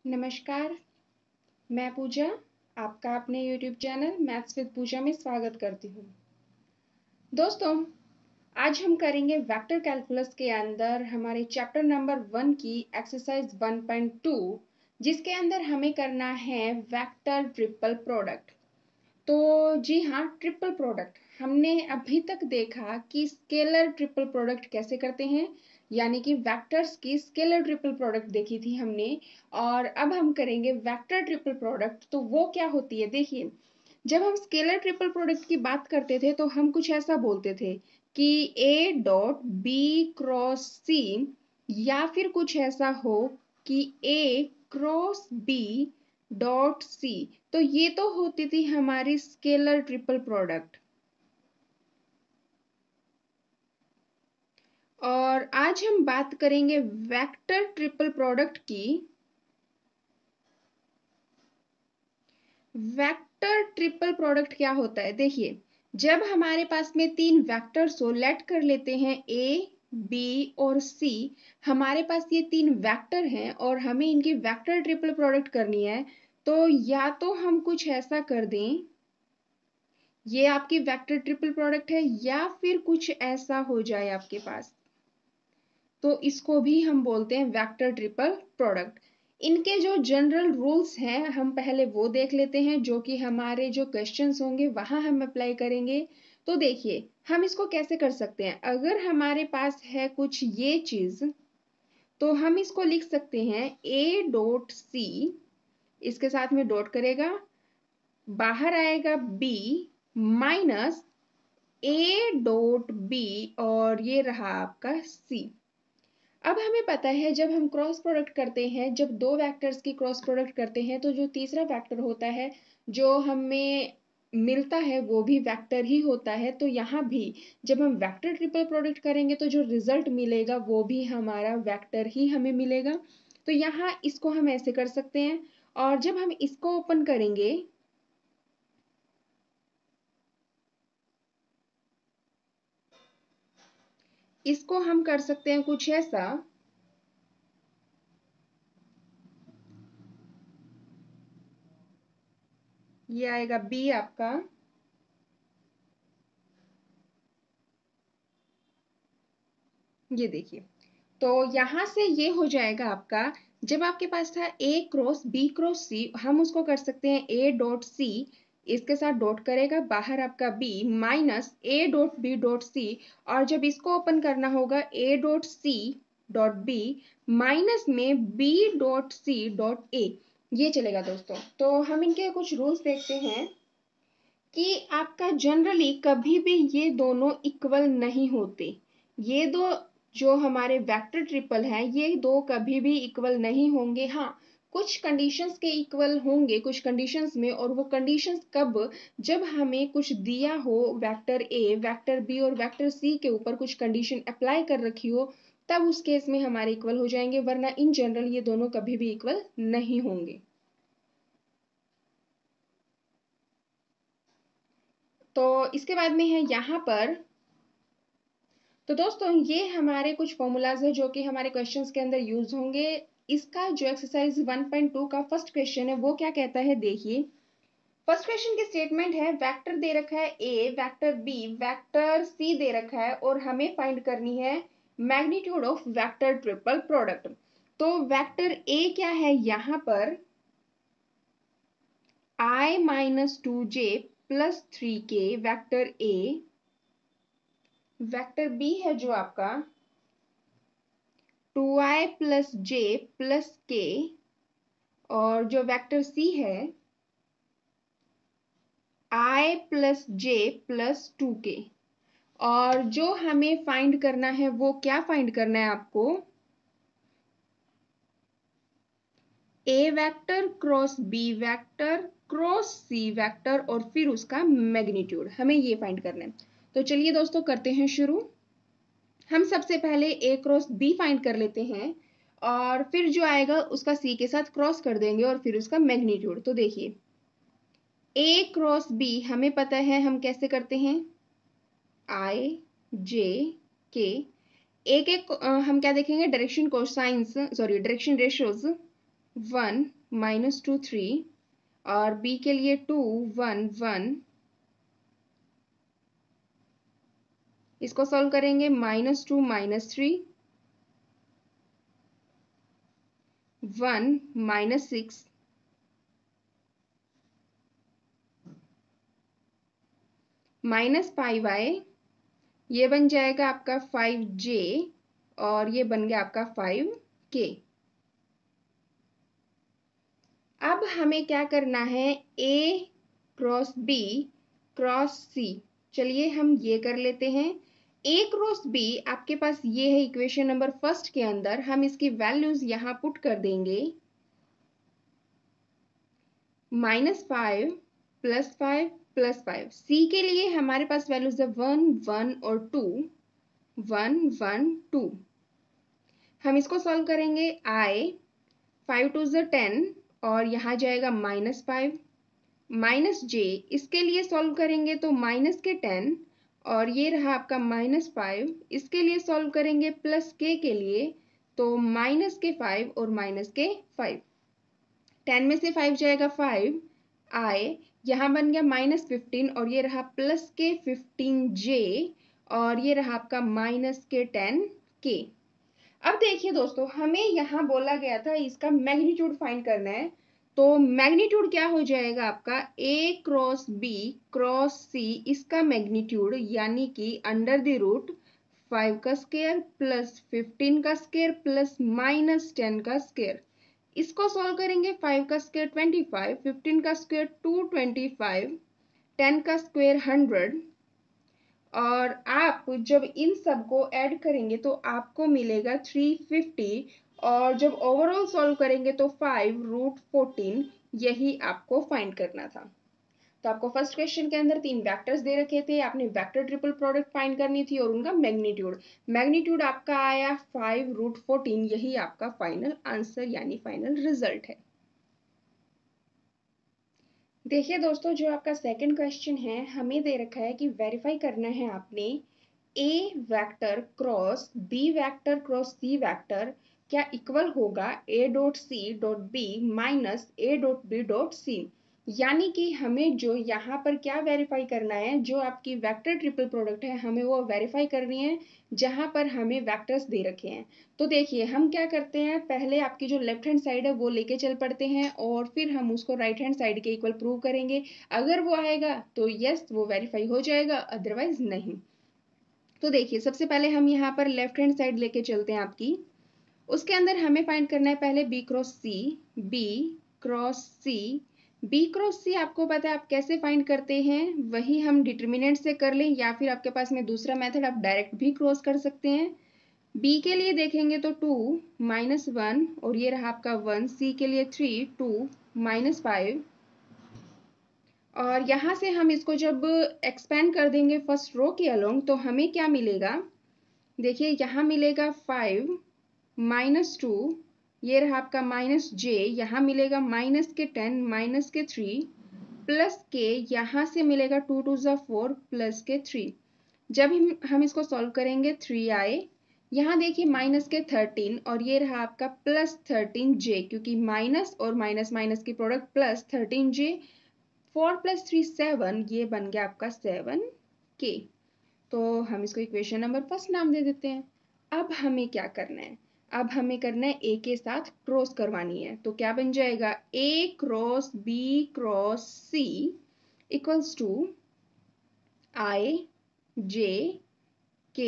नमस्कार, मैं पूजा आपका अपने YouTube चैनल मैथ्स विद पूजा में स्वागत करती हूँ। दोस्तों, आज हम करेंगे वेक्टर कैलकुलस के अंदर हमारे चैप्टर नंबर 1 की एक्सरसाइज 1.2 जिसके अंदर हमें करना है वेक्टर ट्रिपल प्रोडक्ट। तो जी हाँ, ट्रिपल प्रोडक्ट हमने अभी तक देखा कि स्केलर ट्रिपल प्रोडक्ट कैसे करते हैं, यानी कि वेक्टर्स की स्केलर ट्रिपल प्रोडक्ट देखी थी हमने। और अब हम करेंगे वेक्टर ट्रिपल प्रोडक्ट। तो वो क्या होती है, देखिए, जब हम स्केलर ट्रिपल प्रोडक्ट की बात करते थे तो हम कुछ ऐसा बोलते थे कि ए डॉट बी क्रॉस सी, या फिर कुछ ऐसा हो कि ए क्रॉस बी डॉट सी। तो ये तो होती थी हमारी स्केलर ट्रिपल प्रोडक्ट। और आज हम बात करेंगे वेक्टर ट्रिपल प्रोडक्ट की। वेक्टर ट्रिपल प्रोडक्ट क्या होता है, देखिए, जब हमारे पास में तीन वेक्टर्स हो, लेट कर लेते हैं ए बी और सी। हमारे पास ये तीन वेक्टर हैं और हमें इनकी वेक्टर ट्रिपल प्रोडक्ट करनी है। तो या तो हम कुछ ऐसा कर दें, ये आपकी वेक्टर ट्रिपल प्रोडक्ट है, या फिर कुछ ऐसा हो जाए आपके पास, तो इसको भी हम बोलते हैं वेक्टर ट्रिपल प्रोडक्ट। इनके जो जनरल रूल्स हैं हम पहले वो देख लेते हैं, जो कि हमारे जो क्वेश्चंस होंगे वहां हम अप्लाई करेंगे। तो देखिए, हम इसको कैसे कर सकते हैं। अगर हमारे पास है कुछ ये चीज, तो हम इसको लिख सकते हैं ए डॉट सी, इसके साथ में डॉट करेगा, बाहर आएगा B minus A dot B, और ये रहा आपका सी। अब हमें पता है जब हम क्रॉस प्रोडक्ट करते हैं, जब दो वेक्टर्स की क्रॉस प्रोडक्ट करते हैं, तो जो तीसरा वेक्टर होता है जो हमें मिलता है वो भी वेक्टर ही होता है। तो यहाँ भी जब हम वेक्टर ट्रिपल प्रोडक्ट करेंगे तो जो रिजल्ट मिलेगा वो भी हमारा वेक्टर ही हमें मिलेगा। तो यहाँ इसको हम ऐसे कर सकते हैं। और जब हम इसको ओपन करेंगे, इसको हम कर सकते हैं कुछ ऐसा, ये आएगा बी आपका, ये देखिए। तो यहां से ये हो जाएगा आपका, जब आपके पास था ए क्रॉस बी क्रॉस सी, हम उसको कर सकते हैं ए डॉट सी, इसके साथ डॉट करेगा, बाहर आपका B minus A dot B dot C. और जब इसको ओपन करना होगा A dot C dot B minus में B dot C dot A, ये चलेगा दोस्तों। तो हम इनके कुछ रूल्स देखते हैं कि आपका जनरली कभी भी ये दोनों इक्वल नहीं होते। ये दो जो हमारे वेक्टर ट्रिपल हैं, ये दो कभी भी इक्वल नहीं होंगे। हाँ, कुछ कंडीशंस के इक्वल होंगे कुछ कंडीशंस में, और वो कंडीशंस कब, जब हमें कुछ दिया हो, वेक्टर ए वेक्टर बी और वेक्टर सी के ऊपर कुछ कंडीशन अप्लाई कर रखी हो, तब उस केस में हमारे इक्वल हो जाएंगे, वरना इन जनरल ये दोनों कभी भी इक्वल नहीं होंगे। तो इसके बाद में है यहाँ पर, तो दोस्तों ये हमारे कुछ फॉर्मूलाज है जो कि हमारे क्वेश्चंस के अंदर यूज होंगे। इसका जो एक्सरसाइज 1.2 का फर्स्ट क्वेश्चन है वो क्या कहता है, देखिए। फर्स्ट क्वेश्चन की स्टेटमेंट है, वेक्टर दे रखा है A vector B vector C दे रखा है, और हमें फाइंड करनी है magnitude of vector triple product. तो वेक्टर ए क्या है यहाँ पर, i minus 2j plus 3k vector A, vector B है जो आपका 2i प्लस जे प्लस के, और जो वेक्टर सी है i plus J plus 2k। और जो हमें फाइंड करना है वो क्या फाइंड करना है आपको, A vector cross B vector cross C vector, और फिर उसका मैग्नीट्यूड हमें ये फाइंड करना है। तो चलिए दोस्तों करते हैं शुरू। हम सबसे पहले ए क्रॉस बी फाइंड कर लेते हैं, और फिर जो आएगा उसका सी के साथ क्रॉस कर देंगे, और फिर उसका मैग्नीट्यूड। तो देखिए, ए क्रॉस बी हमें पता है हम कैसे करते हैं, आई जे के। एक एक हम क्या देखेंगे, direction cosines, sorry direction ratios. 1 -2 3 और b के लिए 2 1 1। इसको सॉल्व करेंगे -2 -3 1 -6 -5y, ये बन जाएगा आपका 5j और ये बन गया आपका 5k। अब हमें क्या करना है, a cross b cross c। चलिए हम ये कर लेते हैं। a क्रॉस b आपके पास ये है इक्वेशन नंबर फर्स्ट के अंदर, हम इसकी वैल्यूज यहां पुट कर देंगे। -5 +5 +5। c के लिए हमारे पास वैल्यूज है 1 1 और 2 1 1 2। हम इसको सॉल्व करेंगे। i 5 2 10 और यहाँ जाएगा -5 -j, इसके लिए सॉल्व करेंगे तो माइनस के 10 और ये रहा आपका -5। इसके लिए सॉल्व करेंगे प्लस के लिए तो -5 और -5। 10 में से 5 जाएगा 5 i, यहाँ बन गया -15 और ये रहा +15j और ये रहा आपका -10k। अब देखिए दोस्तों, हमें यहाँ बोला गया था इसका मैग्नीट्यूड फाइंड करना है। तो मैग्नीट्यूड क्या हो जाएगा आपका, a cross b cross c, इसका मैग्नीट्यूड यानी कि √5 का स्क्वायर प्लस 15 का स्क्वायर प्लस -10 का स्क्वायर। इसको सॉल्व करेंगे। 5 का स्क्वायर 25, 15 का स्क्वायर 225, 10 का स्क्वायर 100 और आप जब इन सब को ऐड करेंगे तो आपको मिलेगा 350 और जब ओवरऑल सॉल्व करेंगे तो 5√14, यही आपको फाइंड करना था। तो आपको फर्स्ट क्वेश्चन के अंदर 3 वेक्टर्स दे रखे थे, आपने वेक्टर ट्रिपल प्रोडक्ट फाइंड करनी थी और उनका मैग्नीट्यूड आपका आया 5√14, यही आपका फाइनल आंसर यानी फाइनल रिजल्ट है। देखिए दोस्तों, जो आपका सेकंड क्वेश्चन है, हमें दे रखा है कि वेरीफाई करना है आपने a vector cross b vector cross c vector क्या इक्वल होगा a.c.b माइनस a.b.c। यानी कि हमें जो यहाँ पर क्या वेरीफाई करना है, जो आपकी वेक्टर ट्रिपल प्रोडक्ट है हमें वो वेरीफाई करनी है जहां पर हमें वेक्टर्स दे रखे हैं। तो देखिए हम क्या करते हैं, पहले आपकी जो लेफ्ट हैंड साइड है वो लेके चल पड़ते हैं और फिर हम उसको राइट हैंड साइड के इक्वल प्रूव करेंगे। अगर वो आएगा तो यस वो वेरीफाई हो जाएगा, अदरवाइज नहीं। तो देखिए सबसे पहले हम यहाँ पर लेफ्ट हैंड साइड लेके चलते हैं आपकी। उसके अंदर हमें फाइंड करना है पहले b cross c। b cross c, b cross c आपको पता है आप कैसे फाइंड करते हैं, वही हम डिटर्मिनेंट से कर लें या फिर आपके पास में दूसरा मेथड आप डायरेक्ट भी क्रॉस कर सकते हैं। b के लिए देखेंगे तो 2 -1 और ये रहा आपका 1, c के लिए 3 2 -5 और यहाँ से हम इसको जब एक्सपेंड कर देंगे फर्स्ट रो के अलोंग तो हमें क्या मिलेगा, देखिए यहाँ मिलेगा 5 -2, ये रहा आपका -j, यहाँ मिलेगा -10 -3 प्लस के, यहाँ से मिलेगा 2 2 4 प्लस के 3। जब हम इसको सॉल्व करेंगे 3i, यहाँ देखिए -13 और ये रहा आपका +13j, क्योंकि माइनस और माइनस माइनस की प्रोडक्ट +13j। 4 + 3 7, ये बन गया आपका 7k। तो हम इसको इक्वेशन नंबर फर्स्ट नाम दे देते हैं। अब हमें क्या करना है, अब हमें करना है a के साथ क्रॉस करवानी है। तो क्या बन जाएगा, a cross b cross c equals to i j k।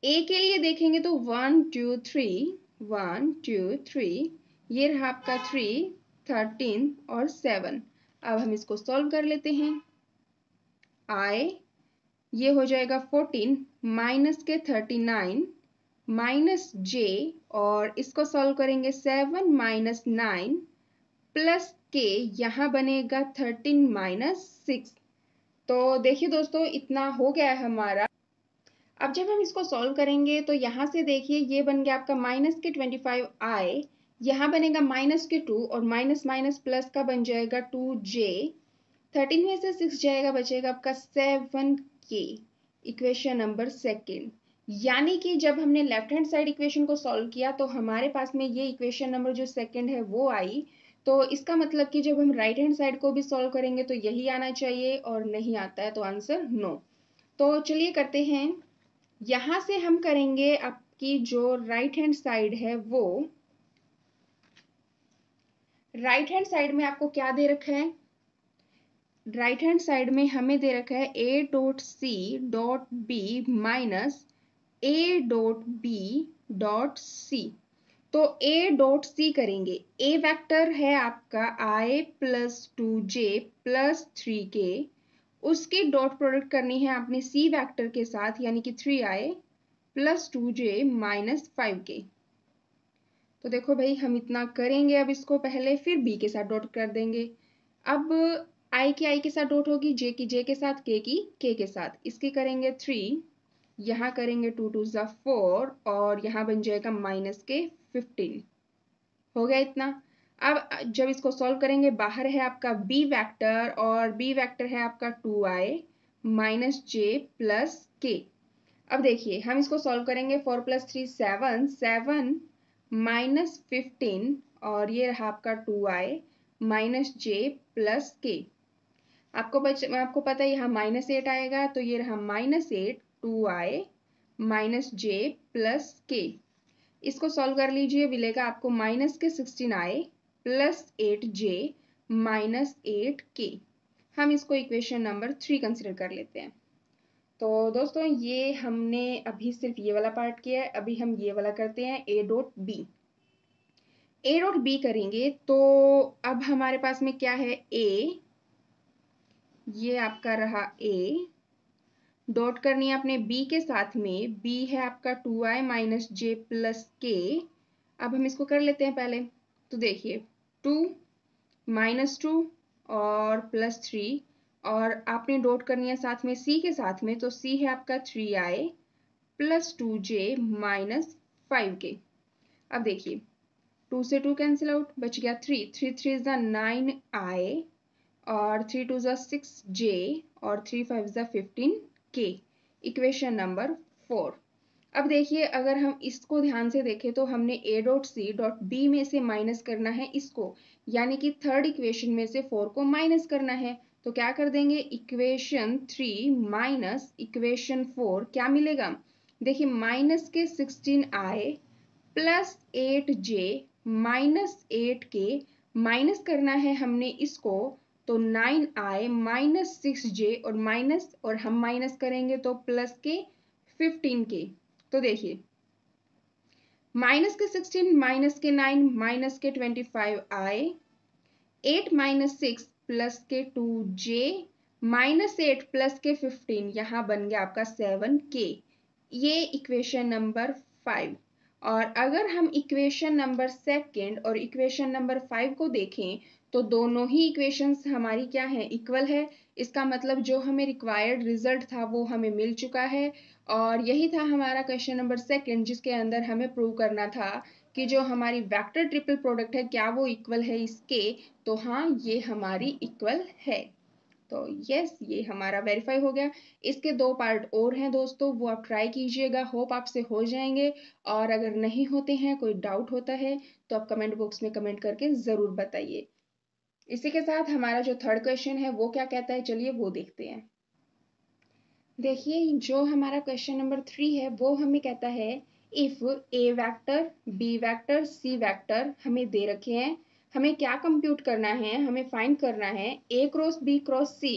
a के लिए देखेंगे तो 1 2 3 1 2 3, ये रहा आपका 3 13 और 7। अब हम इसको सॉल्व कर लेते हैं। i ये हो जाएगा 14 माइनस के 39 माइनस j और इसको सॉल्व करेंगे 7 माइनस 9 प्लस के, यहाँ बनेगा 13 - 6। तो देखिए दोस्तों इतना हो गया है हमारा। अब जब हम इसको सॉल्व करेंगे तो यहाँ से देखिए ये बन गया आपका -25i, यहाँ बनेगा -2 और माइनस माइनस प्लस का बन जाएगा 2j। 13 में से 6 जाएगा, बचेगा आपका 7k। इक्वेशन नंबर सेकेंड, यानी कि जब हमने लेफ्ट हैंड साइड इक्वेशन को सॉल्व किया तो हमारे पास में ये इक्वेशन नंबर जो सेकंड है वो आई। तो इसका मतलब कि जब हम राइट हैंड साइड को भी सॉल्व करेंगे तो यही आना चाहिए, और नहीं आता है तो आंसर नो। तो चलिए करते हैं। यहां से हम करेंगे आपकी जो राइट हैंड साइड है वो, राइट हैंड साइड में आपको क्या दे रखा है? राइट हैंड साइड में हमें दे रखा है a dot C dot B minus a dot B dot C. तो a डॉट सी करेंगे, a वेक्टर है आपका i plus 2j plus 3k, उसकी डॉट प्रोडक्ट करनी है आपने c वेक्टर के साथ, यानी कि 3i plus 2j minus 5k। तो देखो भाई, हम इतना करेंगे अब इसको पहले, फिर b के साथ डॉट कर देंगे। अब i की i के साथ डॉट होगी, j की j के साथ, k की k के साथ। इसकी करेंगे 3, यहाँ करेंगे 2 2 ज़ा 4, और यहाँ बन जाएगा माइनस के 15। हो गया इतना। अब जब इसको सॉल्व करेंगे, बाहर है आपका b वेक्टर, और b वेक्टर है आपका 2i minus j plus k। अब देखिए हम इसको सॉल्व करेंगे, 4 प्लस 3 7, 7 माइनस 15, और ये रहा आपका 2i minus j plus k। आपको पता है यहाँ माइनस 8 आएगा, तो ये रहा minus 8 2i minus j plus k। इसको सॉल्व कर लीजिए, मिलेगा आपको माइनस के 16i plus 8j minus 8k। हम इसको इक्वेशन नंबर 3 कंसिडर कर लेते हैं। तो दोस्तों ये हमने अभी सिर्फ ये वाला पार्ट किया है, अभी हम ये वाला करते हैं a dot B. a dot B करेंगे तो अब हमारे पास में क्या है, a, ये आपका रहा a, डॉट करनी है आपने b के साथ में, b है आपका 2i minus j plus k। अब हम इसको कर लेते हैं पहले। तो देखिए 2 माइनस 2 और प्लस 3, और आपने डॉट करनी है साथ में c के साथ में, तो c है आपका 3i plus 2j minus 5k। अब देखिए 2 से 2 कैंसिल आउट, बच गया 3, 3 3 ज़ा 9i, और 3 2 ज़ा 6j, और 3 5 ज़ा 15k। Equation number 4। अब देखिए अगर हम इसको ध्यान से देखें तो हमने a dot C dot B में से माइनस करना है इसको, यानी कि थर्ड इक्वेशन में से 4 को माइनस करना है। तो क्या कर देंगे, इक्वेशन 3 माइनस इक्वेशन 4 क्या मिलेगा? देखिए माइनस के 16i plus 8j minus 8k, minus करना है हमने इसको, तो 9i माइनस 6j, और माइनस, और हम माइनस करेंगे तो प्लस के 15k। तो देखिए माइनस के 16 माइनस के 9 माइनस के 25i, 8 माइनस 6 प्लस के 2j माइनस 8 प्लस के 15, यहाँ बन गया आपका 7k। ये इक्वेशन नंबर 5। और अगर हम इक्वेशन नंबर सेकंड और इक्वेशन नंबर 5 को देखें तो दोनों ही इक्वेशंस हमारी क्या है, इक्वल है। इसका मतलब जो हमें रिक्वायर्ड रिजल्ट था वो हमें मिल चुका है, और यही था हमारा क्वेश्चन नंबर सेकंड, जिसके अंदर हमें प्रूव करना था कि जो हमारी वेक्टर ट्रिपल प्रोडक्ट है क्या वो इक्वल है इसके। तो हाँ, ये हमारी इक्वल है। तो यस, ये हमारा वेरीफाई हो गया। इसके 2 पार्ट और हैं दोस्तों, वो आप ट्राई कीजिएगा, होप आपसे हो जाएंगे। और अगर नहीं होते हैं, कोई डाउट होता है, तो आप कमेंट बॉक्स में कमेंट करके ज़रूर बताइए। इसी के साथ हमारा जो थर्ड क्वेश्चन है वो क्या कहता है, चलिए वो देखते हैं। देखिए जो हमारा क्वेश्चन नंबर 3 है वो हमें कहता है, if A vector, B vector, C vector हमें दे रखे हैं, हमें क्या कंप्यूट करना है, हमें फाइंड करना है A cross B cross C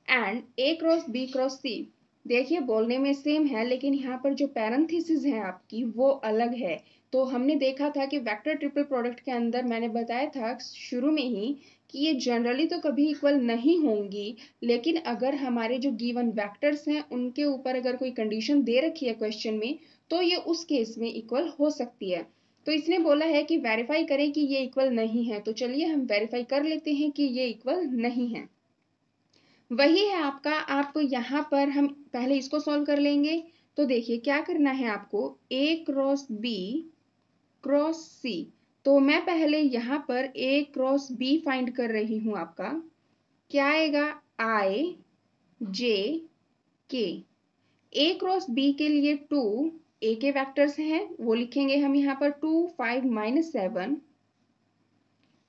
and A cross B cross C. देखिए बोलने में सेम है, लेकिन यहाँ पर जो पैरेंथेसिस है आपकी वो अलग है। तो हमने देखा था कि वेक्टर ट्रिपल प्रोडक्ट के अंदर मैंने बताया था शुरू में ही कि ये जनरली तो कभी इक्वल नहीं होंगी, लेकिन अगर हमारे जो गिवन वेक्टर्स हैं उनके ऊपर अगर कोई कंडीशन दे रखी है क्वेश्चन में, तो ये उस केस में इक्वल हो सकती है। तो इसने बोला है कि वेरीफाई करें कि ये इक्वल नहीं है, तो चलिए हम वेरीफाई कर लेते हैं कि ये इक्वल नहीं है। वही है आपका, आप यहाँ पर हम पहले इसको सॉल्व कर लेंगे। तो देखिए क्या करना है आपको, ए क्रॉस बी क्रॉस सी। तो मैं पहले यहाँ पर ए क्रॉस बी फाइंड कर रही हूँ आपका, क्या आएगा, आई जे के। ए क्रॉस बी के लिए 2 ए के वेक्टर्स हैं, वो लिखेंगे हम यहाँ पर 2 5 -7।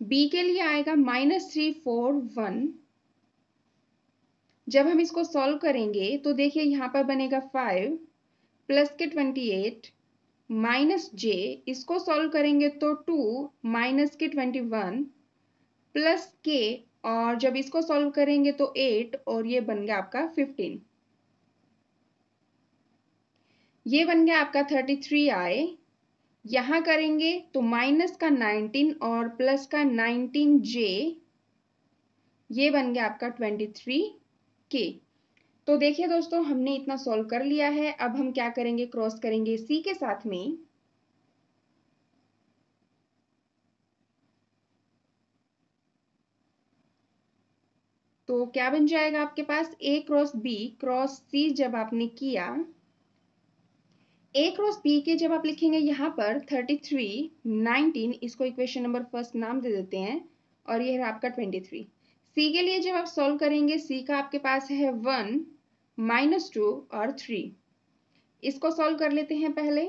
बी के लिए आएगा -3 4 1। जब हम इसको सॉल्व करेंगे तो देखिए यहाँ पर बनेगा 5 प्लस के 28 माइनस जे, इसको सॉल्व करेंगे तो 2 माइनस के 21 प्लस के, और जब इसको सॉल्व करेंगे तो 8 और ये बन गया आपका 15। ये बन गया आपका 33 आए। यहां करेंगे तो माइनस का 19 और प्लस का 19 जे, ये बन गया आपका 23 के। तो देखिए दोस्तों, हमने इतना सॉल्व कर लिया है। अब हम क्या करेंगे, क्रॉस करेंगे सी के साथ में। तो क्या बन जाएगा आपके पास, ए क्रॉस बी क्रॉस सी जब आपने किया, ए क्रॉस बी के जब आप लिखेंगे यहाँ पर 33 19, इसको इक्वेशन नंबर फर्स्ट नाम दे देते हैं, और ये है आपका 23। सी के लिए जब आप सॉल्व करेंगे, सी का आपके पास है 1 -2 और 3। इसको सॉल्व कर लेते हैं पहले।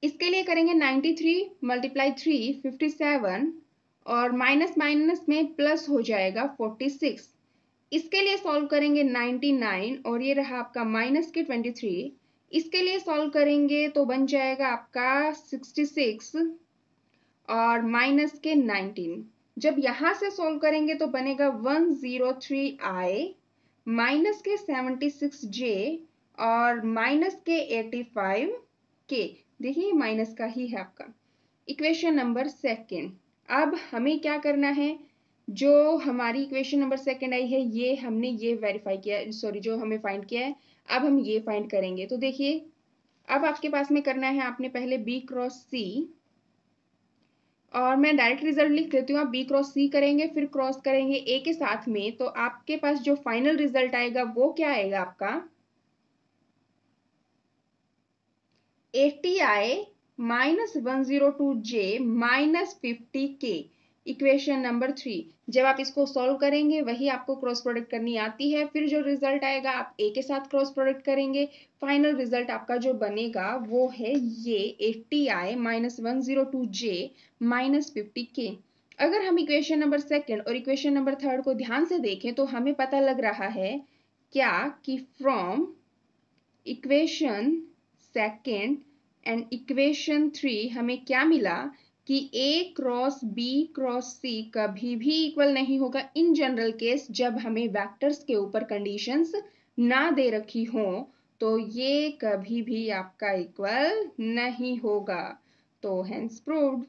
इसके लिए करेंगे 93 × 3 57, और माइनस माइनस में प्लस हो जाएगा 46। इसके लिए सॉल्व करेंगे 99, और ये रहा आपका माइनस के 23। इसके लिए सॉल्व करेंगे तो बन जाएगा आपका 66 और माइनस के 19। जब यहां से सॉल्व करेंगे तो बनेगा 103 आई माइनस के 76 जे और माइनस के 85 के। देखिए माइनस का ही है आपका इक्वेशन नंबर सेकेंड। अब हमें क्या करना है, जो हमारी इक्वेशन नंबर सेकेंड आई है, ये हमने ये वेरीफाई किया, सॉरी जो हमें फाइंड किया है, अब हम ये फाइंड करेंगे। तो देखिए अब आपके पास में करना है आपने पहले बी क्रॉस सी, और मैं डायरेक्ट रिजल्ट लिख देती हूँ। आप बी क्रॉस सी करेंगे, फिर क्रॉस करेंगे ए के साथ में, तो आपके पास जो फाइनल रिजल्ट आएगा वो क्या आएगा आपका 80 आए -102 जे -50 के। इक्वेशन नंबर 3 जब आप इसको सॉल्व करेंगे, वही आपको क्रॉस प्रोडक्ट करनी आती है, फिर जो रिजल्ट आएगा आप ए के साथ क्रॉस प्रोडक्ट करेंगे, फाइनल रिजल्ट आपका जो बनेगा वो है ये 80 आए -102 जे -50 के। अगर हम इक्वेशन नंबर सेकेंड और इक्वेशन नंबर थर्ड को ध्यान से देखें तो हमें पता लग रहा है क्या कि from equation second and equation 3 हमें क्या मिला कि ए क्रॉस बी क्रॉस सी कभी भी इक्वल नहीं होगा इन जनरल केस, जब हमें वेक्टर्स के ऊपर कंडीशंस ना दे रखी हो तो ये कभी भी आपका इक्वल नहीं होगा। तो हेंस प्रूव्ड।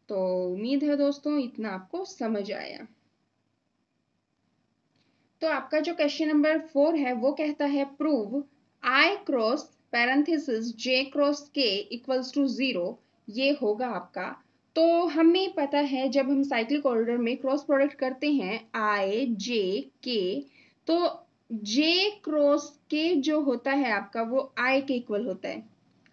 तो उम्मीद है दोस्तों इतना आपको समझ आया। तो आपका जो क्वेश्चन नंबर 4 है वो कहता है prove I cross parenthesis J cross K equals to 0, ये होगा आपका। तो हमें पता है जब हम साइक्लिक ऑर्डर में क्रॉस प्रोडक्ट करते हैं आई जे के, तो जे क्रॉस के जो होता है आपका वो आई के इक्वल होता है।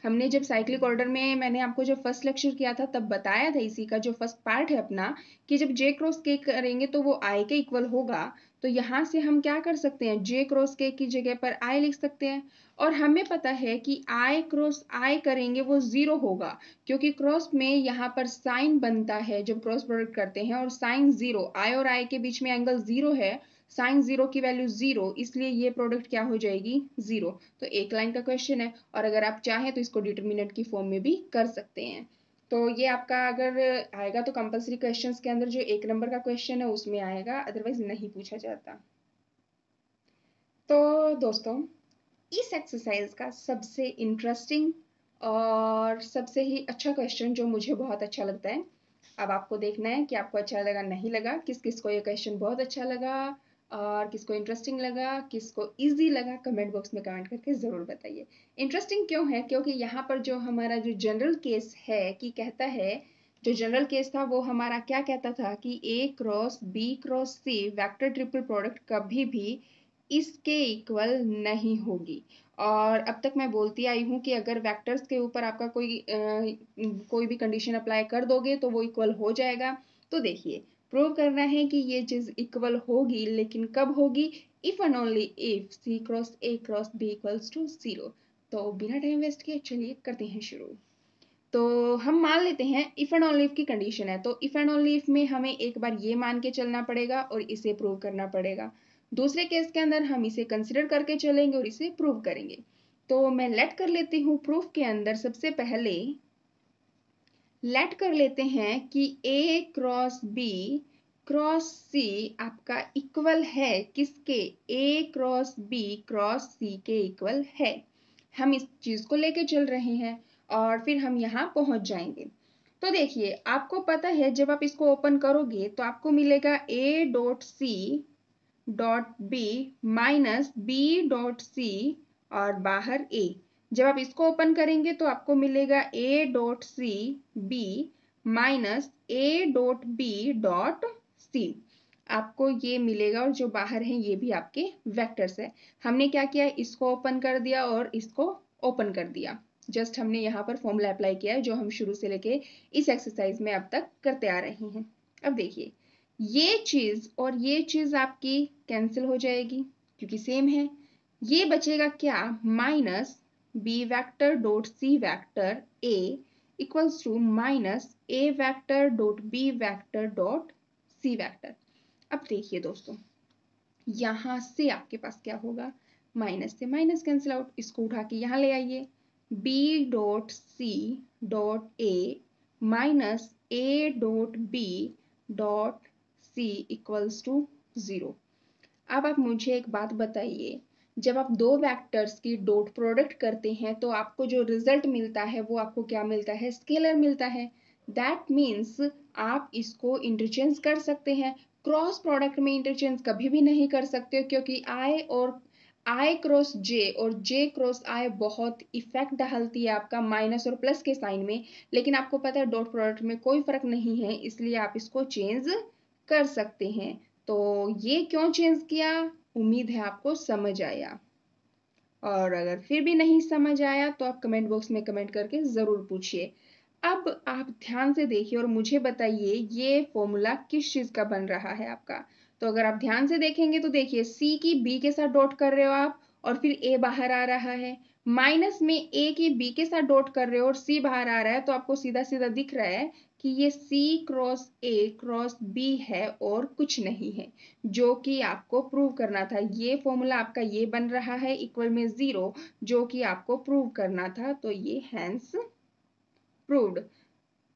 हमने जब साइक्लिक ऑर्डर में, मैंने आपको जब फर्स्ट लेक्चर किया था तब बताया था इसी का जो फर्स्ट पार्ट है अपना, कि जब जे क्रॉस के करेंगे तो वो आई के इक्वल होगा। तो यहाँ से हम क्या कर सकते हैं, जे क्रॉस के की जगह पर आई लिख सकते हैं। और हमें पता है कि आई क्रॉस आई करेंगे वो 0 होगा, क्योंकि क्रॉस में यहाँ पर साइन बनता है जब क्रॉस प्रोडक्ट करते हैं, और साइन 0, आई और आई के बीच में एंगल 0 है, साइन 0 की वैल्यू 0, इसलिए ये प्रोडक्ट क्या हो जाएगी 0। तो एक लाइन का क्वेश्चन है, और अगर आप चाहें तो इसको डिटरमिनेंट की फॉर्म में भी कर सकते हैं। तो ये आपका अगर आएगा तो कंपलसरी क्वेश्चंस के अंदर जो 1 नंबर का क्वेश्चन है उसमें आएगा, अदरवाइज नहीं पूछा जाता। तो दोस्तों इस एक्सरसाइज का सबसे इंटरेस्टिंग और सबसे ही अच्छा क्वेश्चन जो मुझे बहुत अच्छा लगता है, अब आपको देखना है कि आपको अच्छा लगा नहीं लगा, किस किस को ये क्वेश्चन बहुत अच्छा लगा और किसको इंटरेस्टिंग लगा, किसको इजी लगा, कमेंट बॉक्स में कमेंट करके ज़रूर बताइए। इंटरेस्टिंग क्यों है, क्योंकि यहाँ पर जो हमारा जो जनरल केस है कि कहता है, जो जनरल केस था वो हमारा क्या कहता था कि ए cross B cross C vector triple product कभी भी इसके इक्वल नहीं होगी। और अब तक मैं बोलती आई हूँ कि अगर वेक्टर्स के ऊपर आपका कोई भी कंडीशन अप्लाई कर दोगे तो वो इक्वल हो जाएगा। तो देखिए प्रूव करना है कि ये चीज इक्वल होगी, लेकिन कब होगी? If and only if C cross A cross B equals to 0। तो बिना टाइम वेस्ट किए चलिए करते हैं शुरू। तो हम मान लेते हैं इफ एंड ओनली इफ की कंडीशन है, तो इफ एंड ओनली इफ में हमें एक बार ये मान के चलना पड़ेगा और इसे प्रूव करना पड़ेगा। दूसरे केस के अंदर हम इसे कंसिडर करके चलेंगे और इसे प्रूव करेंगे। तो मैं लेट कर लेती हूँ प्रूफ के अंदर सबसे पहले लेट कर लेते हैं कि ए क्रॉस बी क्रॉस सी आपका इक्वल है किसके? ए क्रॉस बी क्रॉस सी के इक्वल है। हम इस चीज को लेके चल रहे हैं और फिर हम यहाँ पहुंच जाएंगे। तो देखिए, आपको पता है जब आप इसको ओपन करोगे तो आपको मिलेगा A dot C dot B minus B dot C और बाहर ए। जब आप इसको ओपन करेंगे तो आपको मिलेगा A dot C B minus A dot B dot C. आपको ये मिलेगा और जो बाहर है ये भी आपके वेक्टर्स है। हमने क्या किया, इसको ओपन कर दिया और इसको ओपन कर दिया। जस्ट हमने यहाँ पर फॉर्मूला अप्लाई किया है जो हम शुरू से लेके इस एक्सरसाइज में अब तक करते आ रहे हैं। अब देखिए, ये चीज और ये चीज आपकी कैंसिल हो जाएगी क्योंकि सेम है। ये बचेगा क्या? Minus B vector dot C vector A equals to minus A vector dot B vector dot C vector. अब देखिए दोस्तों, यहां से आपके पास क्या होगा? माइनस से माइनस कैंसिल आउट, इसको उठा के यहां ले आइए। B dot C dot A minus A dot B dot C equals to 0। अब आप मुझे एक बात बताइए, जब आप दो वेक्टर्स की डॉट प्रोडक्ट करते हैं तो आपको जो रिजल्ट मिलता है वो आपको क्या मिलता है? स्केलर मिलता है। दैट मीन्स आप इसको इंटरचेंज कर सकते हैं। क्रॉस प्रोडक्ट में इंटरचेंज कभी भी नहीं कर सकते हो क्योंकि आई क्रॉस जे और जे क्रॉस आई बहुत इफेक्ट डालती है आपका माइनस और प्लस के साइन में। लेकिन आपको पता है डॉट प्रोडक्ट में कोई फर्क नहीं है, इसलिए आप इसको चेंज कर सकते हैं। तो ये क्यों चेंज किया? उम्मीद है आपको समझ आया, और अगर फिर भी नहीं समझ आया तो आप कमेंट बॉक्स में कमेंट करके जरूर पूछिए। अब आप ध्यान से देखिए और मुझे बताइए ये फॉर्मूला किस चीज का बन रहा है आपका। तो अगर आप ध्यान से देखेंगे तो देखिए, सी की बी के साथ डॉट कर रहे हो आप और फिर ए बाहर आ रहा है, माइनस में ए की बी के साथ डॉट कर रहे हो और सी बाहर आ रहा है, तो आपको सीधा सीधा दिख रहा है कि ये C cross A cross B है और कुछ नहीं है, जो कि आपको प्रूव करना था। ये फॉर्मूला आपका ये बन रहा है इक्वल में 0, जो कि आपको प्रूव करना था। तो ये हैंस प्रूव्ड।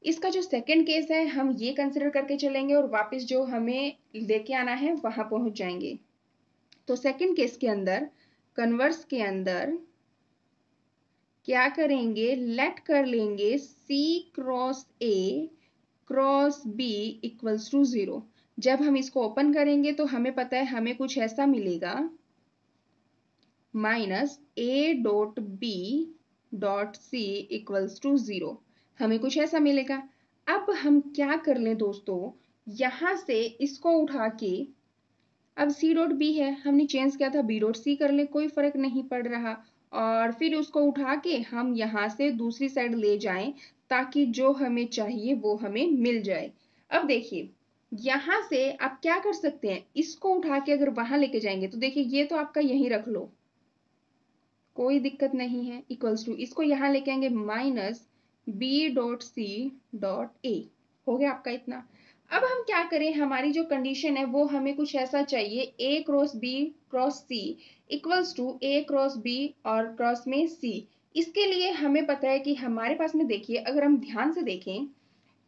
इसका जो सेकंड केस है हम ये कंसिडर करके चलेंगे और वापस जो हमें लेके आना है वहां पहुंच जाएंगे। तो सेकंड केस के अंदर कन्वर्स के अंदर क्या करेंगे? लेट कर लेंगे C cross A cross B equals to 0। जब हम इसको ओपन करेंगे तो हमें पता है हमें कुछ ऐसा मिलेगा, minus A dot B dot C equals to 0। हमें कुछ ऐसा मिलेगा। अब हम क्या कर लें दोस्तों, यहां से इसको उठा के, अब सी डॉट बी है, हमने चेंज किया था बी डॉट सी कर ले, कोई फर्क नहीं पड़ रहा। और फिर उसको उठा के हम यहाँ से दूसरी साइड ले जाएं ताकि जो हमें चाहिए वो हमें मिल जाए। अब देखिए, यहां से आप क्या कर सकते हैं, इसको उठा के अगर वहां लेके जाएंगे तो देखिए ये तो आपका यहीं रख लो, कोई दिक्कत नहीं है। इक्वल्स टू इसको यहां लेके आएंगे minus B dot C dot A. हो गया आपका इतना। अब हम क्या करें, हमारी जो कंडीशन है वो हमें कुछ ऐसा चाहिए, A cross B cross C equals to A cross B और क्रॉस में सी। इसके लिए हमें पता है कि हमारे पास में देखिए, अगर हम ध्यान से देखें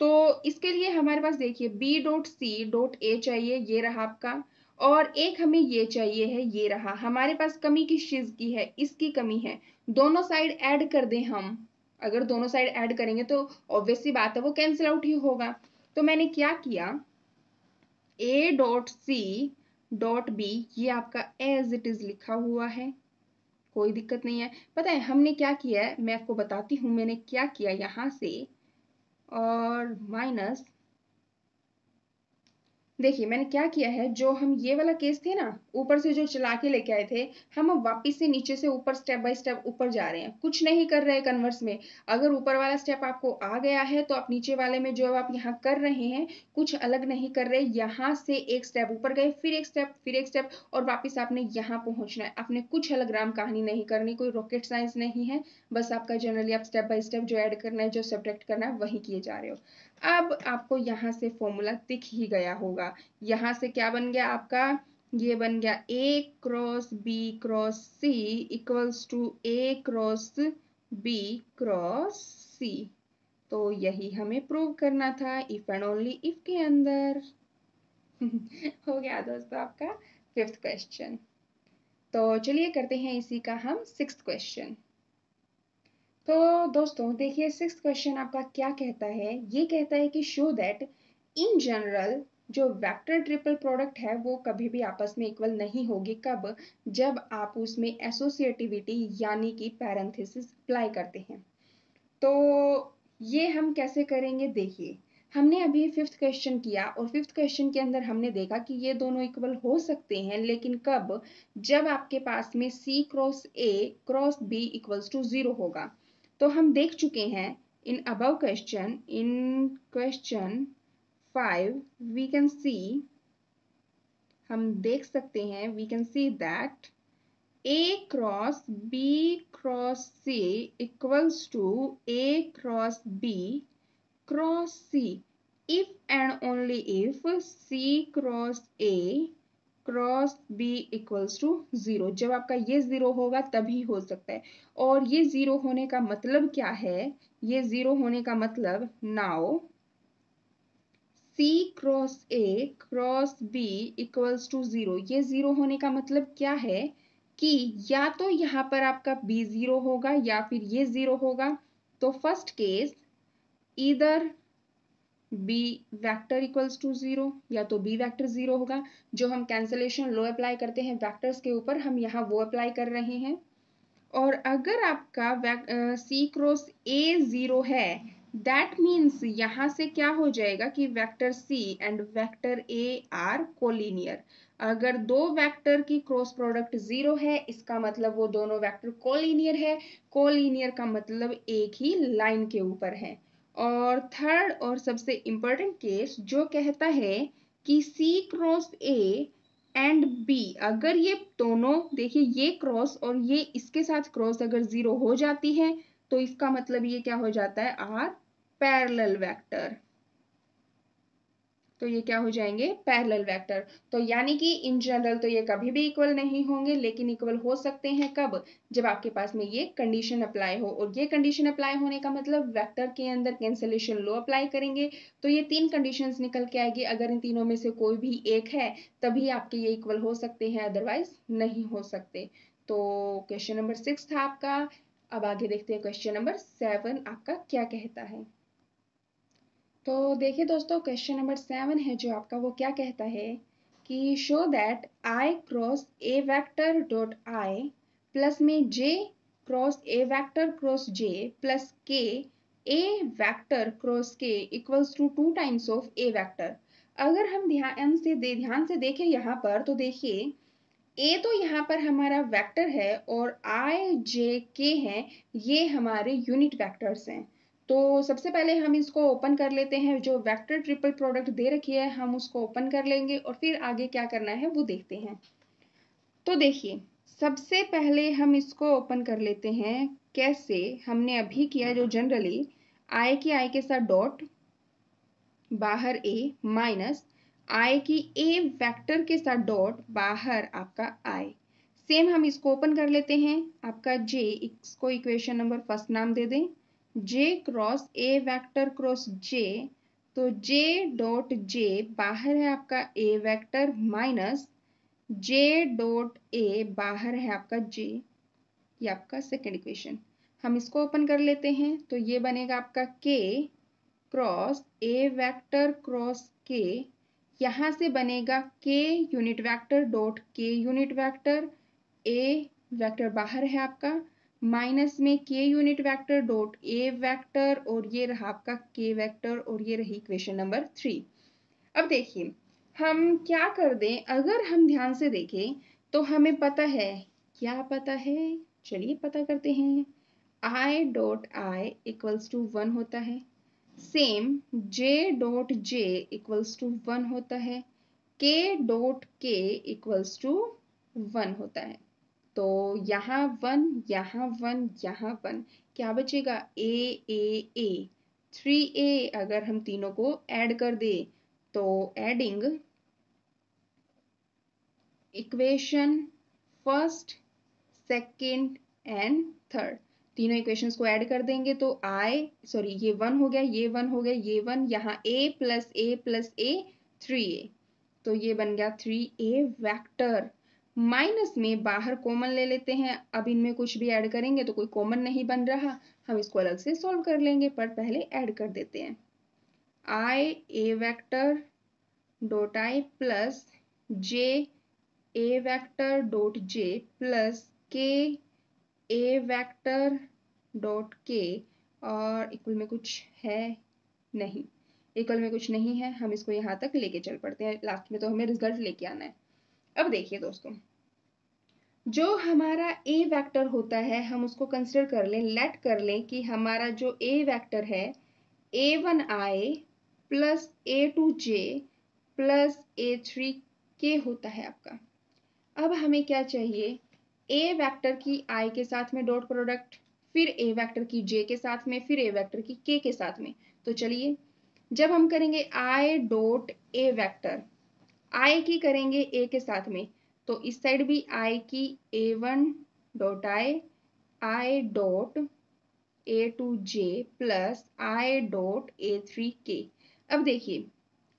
तो इसके लिए हमारे पास देखिए B dot C dot A चाहिए, ये रहा आपका, और एक हमें ये चाहिए है, ये रहा। हमारे पास कमी किस चीज की है? इसकी कमी है। दोनों साइड ऐड कर दें हम, अगर दोनों साइड ऐड करेंगे तो ऑब्वियस सी बात है वो कैंसिल आउट ही होगा। तो मैंने क्या किया, A dot C dot B ये आपका एज इट इज लिखा हुआ है, कोई दिक्कत नहीं है। पता है हमने क्या किया है, मैं आपको बताती हूँ मैंने क्या किया। यहां से और माइनस देखिए मैंने क्या किया है, जो हम ये वाला केस थे ना, ऊपर से जो चला के लेके आए थे, हम अब वापिस से नीचे से ऊपर स्टेप बाय स्टेप ऊपर जा रहे हैं, कुछ नहीं कर रहे हैं कन्वर्स में। अगर ऊपर वाला स्टेप आपको आ गया है तो आप नीचे वाले में जो आप यहाँ कर रहे हैं कुछ अलग नहीं कर रहे, यहाँ से एक स्टेप ऊपर गए, फिर एक स्टेप, फिर एक स्टेप, और वापिस आपने यहाँ पहुंचना है। आपने कुछ अलग राम कहानी नहीं करनी, कोई रॉकेट साइंस नहीं है, बस आपका जनरली आप स्टेप बाय स्टेप जो ऐड करना है, जो सब्ट्रैक्ट करना है, वही किए जा रहे हो। अब आपको यहाँ से फॉर्मूला दिख ही गया होगा। यहाँ से क्या बन गया आपका, ये बन गया a cross b cross c equals to a cross b cross c। तो यही हमें प्रूव करना था इफ एंड ओनली इफ के अंदर। हो गया दोस्तों आपका फिफ्थ क्वेश्चन। तो चलिए करते हैं इसी का हम सिक्स्थ क्वेश्चन। तो दोस्तों देखिए सिक्स्थ क्वेश्चन आपका क्या कहता है, ये कहता है कि शो दैट इन जनरल जो वेक्टर ट्रिपल प्रोडक्ट है वो कभी भी आपस में इक्वल नहीं होगी। कब, जब आप उसमें एसोसिएटिविटी यानी कि पैरेंथेसिस अप्लाई करते हैं। तो ये हम कैसे करेंगे, देखिए हमने अभी फिफ्थ क्वेश्चन किया और फिफ्थ क्वेश्चन के अंदर हमने देखा कि ये दोनों इक्वल हो सकते हैं, लेकिन कब, जब आपके पास में c cross a cross b equals to 0 होगा। तो हम देख चुके हैं in above question, in question 5 we can see, हम देख सकते हैं, we can see that a cross b cross c equals to a cross b cross c if and only if c cross a cross b equals to 0। जब आपका ये 0 होगा तभी हो सकता है। और ये 0 होने का मतलब क्या है, ये 0 होने का मतलब now c cross a cross b equals to 0, ये 0 होने का मतलब क्या है कि या तो यहाँ पर आपका b 0 होगा या फिर ये 0 होगा। तो फर्स्ट केस इधर b वेक्टर इक्वल्स टू 0 या तो b वेक्टर 0 होगा। जो हम कैंसलेशन लॉ अप्लाई करते हैं वेक्टर्स के ऊपर, हम यहाँ वो अप्लाई कर रहे हैं। और अगर आपका c क्रॉस a 0 है, दैट मीन्स यहाँ से क्या हो जाएगा कि vector c and vector a are collinear. अगर दो वेक्टर की क्रॉस प्रोडक्ट 0 है, इसका मतलब वो दोनों वेक्टर कोलिनियर है। कोलिनियर का मतलब एक ही लाइन के ऊपर है। और थर्ड और सबसे इंपॉर्टेंट केस जो कहता है कि c cross a and B, अगर ये दोनों देखिए ये क्रॉस और ये इसके साथ क्रॉस अगर 0 हो जाती है तो इसका मतलब ये क्या हो जाता है, आर पैरेलल वेक्टर। तो ये क्या हो जाएंगे, पैरेलल वेक्टर। तो यानी कि इन जनरल तो ये कभी भी इक्वल नहीं होंगे, लेकिन इक्वल हो सकते हैं कब, जब आपके पास में ये कंडीशन अप्लाई हो। और ये कंडीशन अप्लाई होने का मतलब वेक्टर के अंदर कैंसलेशन लॉ अप्लाई करेंगे तो ये तीन कंडीशंस निकल के आएगी। अगर इन तीनों में से कोई भी एक है तभी आपके ये इक्वल हो सकते हैं, अदरवाइज नहीं हो सकते। तो क्वेश्चन नंबर 6 था आपका। अब आगे देखते हैं क्वेश्चन नंबर 7 आपका क्या कहता है। तो देखिए दोस्तों क्वेश्चन नंबर 7 है जो आपका, वो क्या कहता है कि show that I cross A vector dot I plus में J cross A vector cross J plus K A vector cross K equals to 2 times of A vector. अगर हम ध्यान से देखें यहाँ पर, तो देखिए ए तो यहाँ पर हमारा वेक्टर है और आई जे के हैं, ये हमारे यूनिट वेक्टर्स हैं। तो सबसे पहले हम इसको ओपन कर लेते हैं, जो वेक्टर ट्रिपल प्रोडक्ट दे रखी है हम उसको ओपन कर लेंगे और फिर आगे क्या करना है वो देखते हैं। तो देखिए सबसे पहले हम इसको ओपन कर लेते हैं, कैसे हमने अभी किया, जो जनरली आई के साथ डॉट बाहर ए माइनस आई की ए वेक्टर के साथ डॉट बाहर आपका आई। सेम हम इसको ओपन कर लेते हैं, आपका जे, इसको इक्वेशन नंबर फर्स्ट नाम दे दें, J cross A vector cross J. तो जे डॉट जे बाहर है आपका A vector minus J dot A बाहर है आपका जे, ये आपका सेकेंड इक्वेशन। हम इसको ओपन कर लेते हैं तो ये बनेगा आपका के क्रॉस ए वेक्टर क्रॉस के, यहाँ से बनेगा के यूनिट वेक्टर डॉट के यूनिट वेक्टर, ए वेक्टर बाहर है आपका माइनस में के unit vector dot A vector, और ये रहा आपका के वेक्टर, और ये रही इक्वेशन नंबर 3। अब देखिए हम क्या कर दें, अगर हम ध्यान से देखें तो हमें पता है, क्या पता है, चलिए पता करते हैं। I dot I equals to 1 होता है, same J dot J equals to 1 होता है, K dot K equals to 1 होता है। तो यहाँ 1, यहाँ 1, यहाँ 1, क्या बचेगा, A 3A। अगर हम तीनों को ऐड कर दे तो adding equation first, second and third, तीनों इक्वेशंस को ऐड कर देंगे तो ये 1 हो गया, ये 1 हो गया, ये 1, यहाँ a plus a plus a 3a, तो ये बन गया 3a वेक्टर। माइनस में बाहर कॉमन ले लेते हैं, अब इनमें कुछ भी ऐड करेंगे तो कोई कॉमन नहीं बन रहा, हम इसको अलग से सॉल्व कर लेंगे, पर पहले ऐड कर देते हैं। I a vector dot I plus j a vector dot j plus k a vector dot k, और इक्वल में कुछ है नहीं, इक्वल में कुछ नहीं है, हम इसको यहाँ तक लेके चल पड़ते हैं, लास्ट में तो हमें रिजल्ट लेके आना है। अब देखिए दोस्तों, जो हमारा a वेक्टर होता है हम उसको कंसिडर कर लें, लेट कर लें कि हमारा जो a वेक्टर है a1i plus a2j plus a3k होता है आपका। अब हमें क्या चाहिए, a वेक्टर की i के साथ में डॉट प्रोडक्ट, फिर a वेक्टर की j के साथ में, फिर a वेक्टर की k के साथ में। तो चलिए, जब हम करेंगे i dot a vector, i की करेंगे a के साथ में, तो इस साइड भी i की a1 dot i dot a2j plus i dot a3k। अब देखिए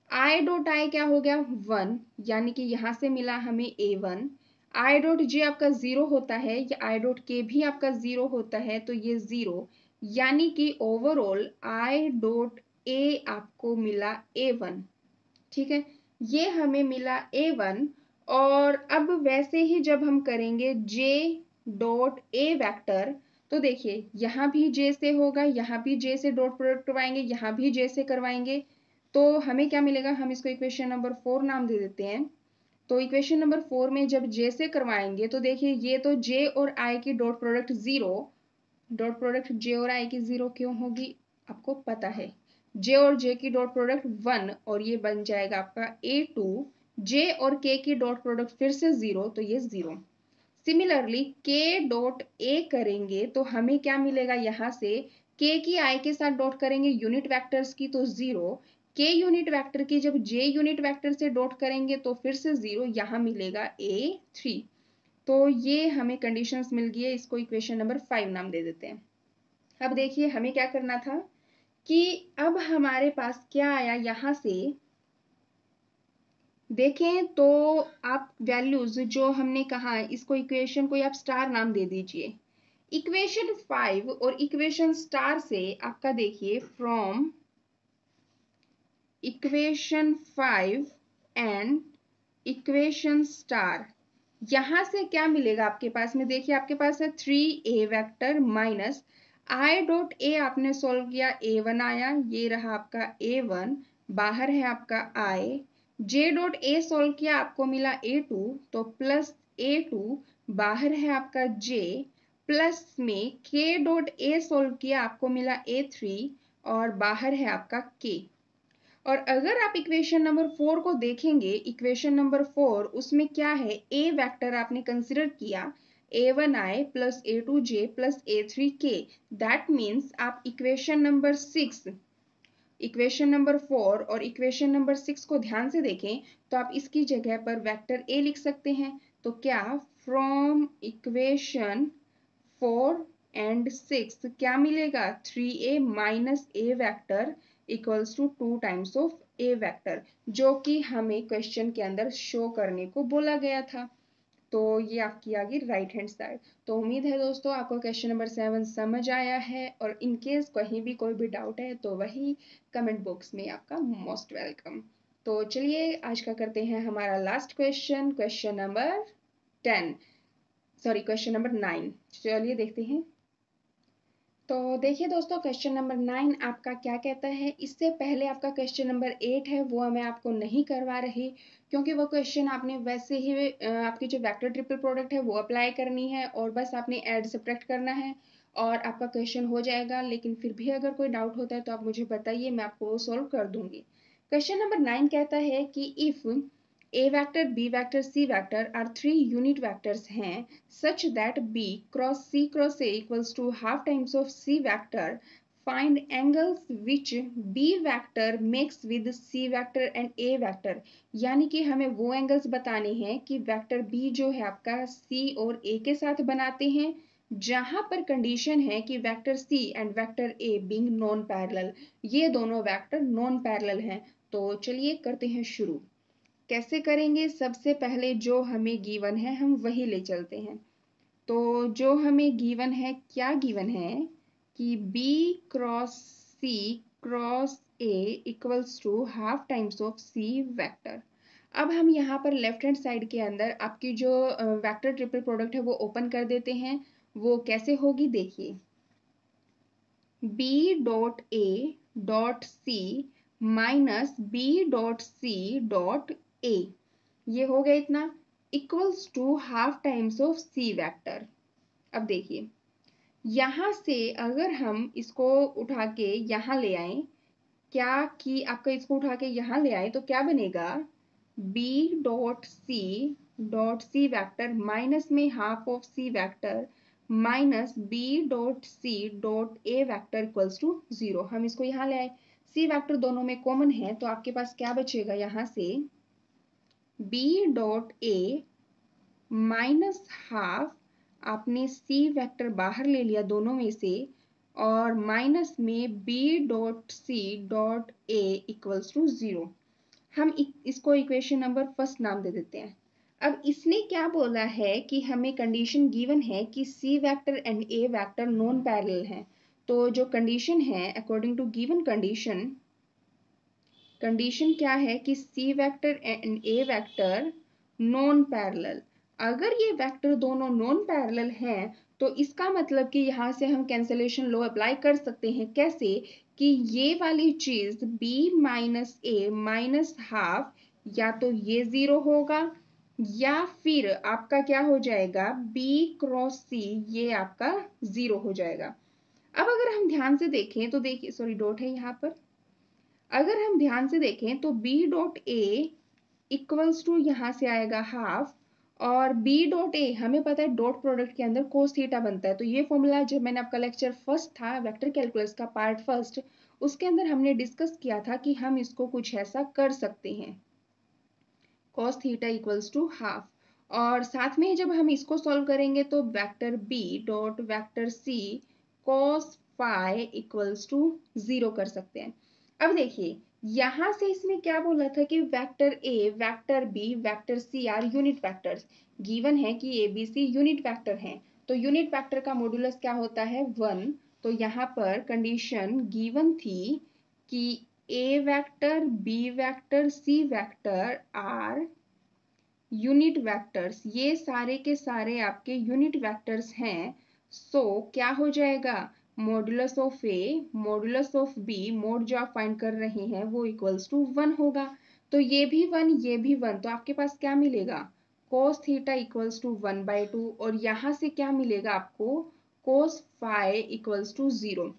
i डॉट i क्या हो गया 1, यानी कि यहां से मिला हमें a1, i डॉट j आपका 0 होता है, या i डॉट k भी आपका 0 होता है, तो ये 0, यानी कि ओवरऑल i डॉट a आपको मिला a1। ठीक है, ये हमें मिला a1। और अब वैसे ही जब हम करेंगे j डॉट a वेक्टर, तो देखिए यहाँ भी j से होगा, यहाँ भी j से डॉट प्रोडक्ट करवाएंगे, यहाँ भी j से करवाएंगे, तो हमें क्या मिलेगा, हम इसको इक्वेशन नंबर 4 नाम दे देते हैं। तो इक्वेशन नंबर 4 में जब j से करवाएंगे तो देखिए ये तो j और i की dot product 0, dot product j और i की 0 क्यों होगी, आपको पता है, j और j की डॉट प्रोडक्ट 1, और ये बन जाएगा आपका a2, j और k की डॉट प्रोडक्ट फिर से 0, तो ये 0। सिमिलरली k डॉट a करेंगे तो हमें क्या मिलेगा, यहाँ से k की i के साथ डॉट करेंगे यूनिट वेक्टर्स की तो 0, k यूनिट वेक्टर की जब j यूनिट वेक्टर से डॉट करेंगे तो फिर से 0, यहाँ मिलेगा a3। तो ये हमें कंडीशंस मिल गई है, इसको इक्वेशन नंबर 5 नाम दे देते हैं। अब देखिए हमें क्या करना था कि अब हमारे पास क्या आया, यहां से देखें तो आप वैल्यूज जो हमने कहा इसको इक्वेशन को आप स्टार नाम दे दीजिए। इक्वेशन 5 और इक्वेशन स्टार से आपका देखिए from equation 5 and equation star, यहां से क्या मिलेगा आपके पास में, देखिए आपके पास है 3a vector minus i dot a, आपने सॉल्व किया a1 आया, ये रहा आपका a1, बाहर है आपका i, j dot a solve किया आपको मिला a2, तो प्लस a2, बाहर है आपका j, प्लस में k डॉट a सॉल्व किया आपको मिला a3, और बाहर है आपका k। और अगर आप इक्वेशन नंबर 4 को देखेंगे, इक्वेशन नंबर 4 उसमें क्या है, a वेक्टर आपने कंसिडर किया a1i plus a2j plus a3k, that means आप इक्वेशन नंबर 6, इक्वेशन नंबर 4 और इक्वेशन नंबर 6 को ध्यान से देखें तो आप इसकी जगह पर वेक्टर a लिख सकते हैं। तो क्या, फ्रॉम इक्वेशन 4 एंड 6 क्या मिलेगा, 3a minus a vector equals to 2 times of a vector, जो कि हमें क्वेश्चन के अंदर शो करने को बोला गया था। तो ये आपकी आ गई राइट हैंड साइड। तो उम्मीद है दोस्तों आपको क्वेश्चन नंबर 7 समझ आया है, और इन केस कहीं भी कोई भी डाउट है तो वही कमेंट बॉक्स में आपका मोस्ट वेलकम। तो चलिए आज का करते हैं हमारा last question, question number 10, sorry question number 9, चलिए देखते हैं। तो देखिए दोस्तों, क्वेश्चन नंबर 9 आपका क्या कहता है। इससे पहले आपका क्वेश्चन नंबर 8 है वो मैं आपको नहीं करवा रही, क्योंकि वो क्वेश्चन आपने वैसे ही आपकी जो वेक्टर ट्रिपल प्रोडक्ट है वो अप्लाई करनी है और बस आपने ऐड सब्ट्रैक्ट करना है और आपका क्वेश्चन हो जाएगा। लेकिन फिर भी अगर कोई डाउट होता है तो आप मुझे बताइए, मैं आपको वो सॉल्व कर दूंगी। क्वेश्चन नंबर 9 कहता है कि if A vector, B vector, C vector are three unit vectors हैं such that B cross C cross A equals to half times of C vector. Find angles which B vector makes with C vector and A vector. यानी कि हमें वो angles बताने हैं कि vector B जो है आपका C और A के साथ बनाते हैं, जहां पर कंडीशन है कि vector C and vector A being non parallel, ये दोनों वेक्टर नॉन पैरेलल हैं। तो चलिए करते हैं शुरू। कैसे करेंगे? सबसे पहले जो हमें गिवन है हम वही ले चलते हैं। तो जो हमें गिवन है, क्या गिवन है कि B cross C cross A equals to half times of C vector. अब हम यहाँ पर लेफ्ट हैंड साइड के अंदर आपकी जो वेक्टर ट्रिपल प्रोडक्ट है वो ओपन कर देते हैं। वो कैसे होगी देखिए, B dot A dot C minus B dot C dot A, ये हो गया इतना, equals to half times of C vector. अब देखिए, यहां से अगर हम इसको उठा के यहां ले आए, क्या कि आपका इसको उठा के यहां ले आए तो क्या बनेगा, b dot C vector minus में half of C vector minus b dot C dot A vector equals to 0। हम इसको यहाँ ले आए, सी वेक्टर दोनों में कॉमन है तो आपके पास क्या बचेगा, यहाँ से b dot A minus half, आपने c वेक्टर बाहर ले लिया दोनों में से, और माइनस में b dot C dot A equals to 0। हम इसको इक्वेशन नंबर फर्स्ट नाम दे देते हैं। अब इसने क्या बोला है कि हमें कंडीशन गिवन है कि c vector and a vector non parallel हैं। तो जो कंडीशन है अकॉर्डिंग टू गिवन कंडीशन क्या है कि c vector and a vector non parallel. अगर ये वेक्टर दोनों नॉन पैरेलल हैं तो इसका मतलब कि यहाँ से हम कैंसलेशन लॉ अप्लाई कर सकते हैं। कैसे? कि ये वाली चीज b माइनस ए माइनस हाफ, या तो ये 0 होगा या फिर आपका क्या हो जाएगा, b क्रॉस c, ये आपका 0 हो जाएगा। अब अगर हम ध्यान से देखें तो देखिए, सॉरी डॉट है यहाँ पर, अगर हम ध्यान से देखें तो b dot A equals to यहाँ से आएगा हाफ, और b डॉट ए हमें पता है डॉट प्रोडक्ट के अंदर कोस थीटा बनता है। तो ये फॉर्मूला जब मैंने आपका लेक्चर फर्स्ट था वेक्टर कैलकुलस का पार्ट फर्स्ट, उसके अंदर हमने डिस्कस किया था कि हम इसको कुछ ऐसा कर सकते हैं, cos theta equals to half. और साथ में जब हम इसको सॉल्व करेंगे तो vector b dot vector c cos phi equals to 0 कर सकते हैं। अब देखिए, यहां से इसने क्या बोला था कि vector a vector b vector c are unit vectors. Given है कि a b c unit vector हैं, तो यूनिट वेक्टर का मॉड्यूलस क्या होता है, 1। तो यहाँ पर कंडीशन गिवन थी कि a vector b vector c vector are unit vectors, ये सारे के सारे आपके यूनिट वेक्टर्स हैं। सो क्या हो जाएगा, modulus of A modulus of B, mod जो आप फाइंड कर रहे हैं वो इक्वल्स टू 1 होगा। तो ये भी 1 ये भी 1, तो आपके पास क्या मिलेगा, कोस थीटा इक्वल्स टू 1/2, और यहाँ से क्या मिलेगा आपको, cos phi equals to 0।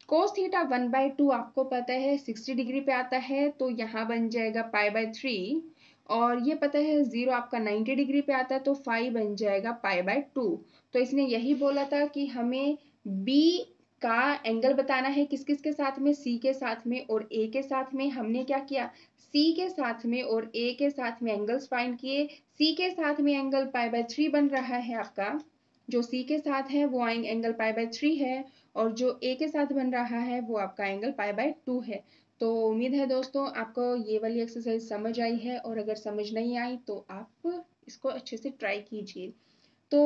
Cos theta 1/2 आपको पता है 60 डिग्री पे आता है, तो यहाँ बन जाएगा π/3, और ये पता है 0 आपका 90 डिग्री पे आता है तो फाई बन जाएगा π/2। तो इसने यही बोला था कि हमें b का एंगल बताना है, किस किस के साथ में, c के साथ में और a के साथ में। हमने क्या किया, c के साथ में और a के साथ में एंगल्स फाइंड किए। c के साथ में एंगल π/3 बन रहा है आपका, जो c के साथ है वो एंगल π/3 है, और जो a के साथ बन रहा है वो आपका एंगल π/2 है। तो उम्मीद है दोस्तों आपको ये वाली एक्सरसाइज समझ आई है, और अगर समझ नहीं आई तो आप इसको अच्छे से ट्राई कीजिए। तो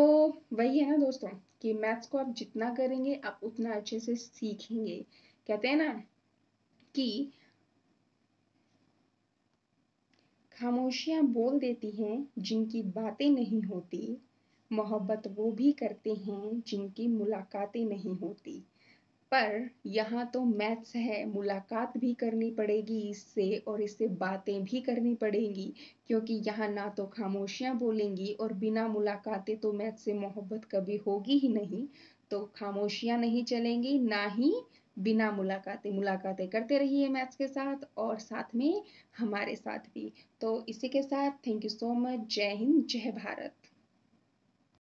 वही है ना दोस्तों कि मैथ्स को आप जितना करेंगे आप उतना अच्छे से सीखेंगे। कहते हैं ना कि खामोशियां बोल देती हैं जिनकी बातें नहीं होती, मोहब्बत वो भी करते हैं जिनकी मुलाकातें नहीं होती। पर यहाँ तो मैथ्स है, मुलाकात भी करनी पड़ेगी इससे और इससे बातें भी करनी पड़ेंगी, क्योंकि यहाँ ना तो खामोशियाँ बोलेंगी और बिना मुलाकातें तो मैथ्स से मोहब्बत कभी होगी ही नहीं। तो खामोशियाँ नहीं चलेंगी, ना ही बिना मुलाकातें। मुलाकातें करते रहिए मैथ्स के साथ और साथ में हमारे साथ भी। तो इसी के साथ थैंक यू सो मच। जय हिंद, जय भारत।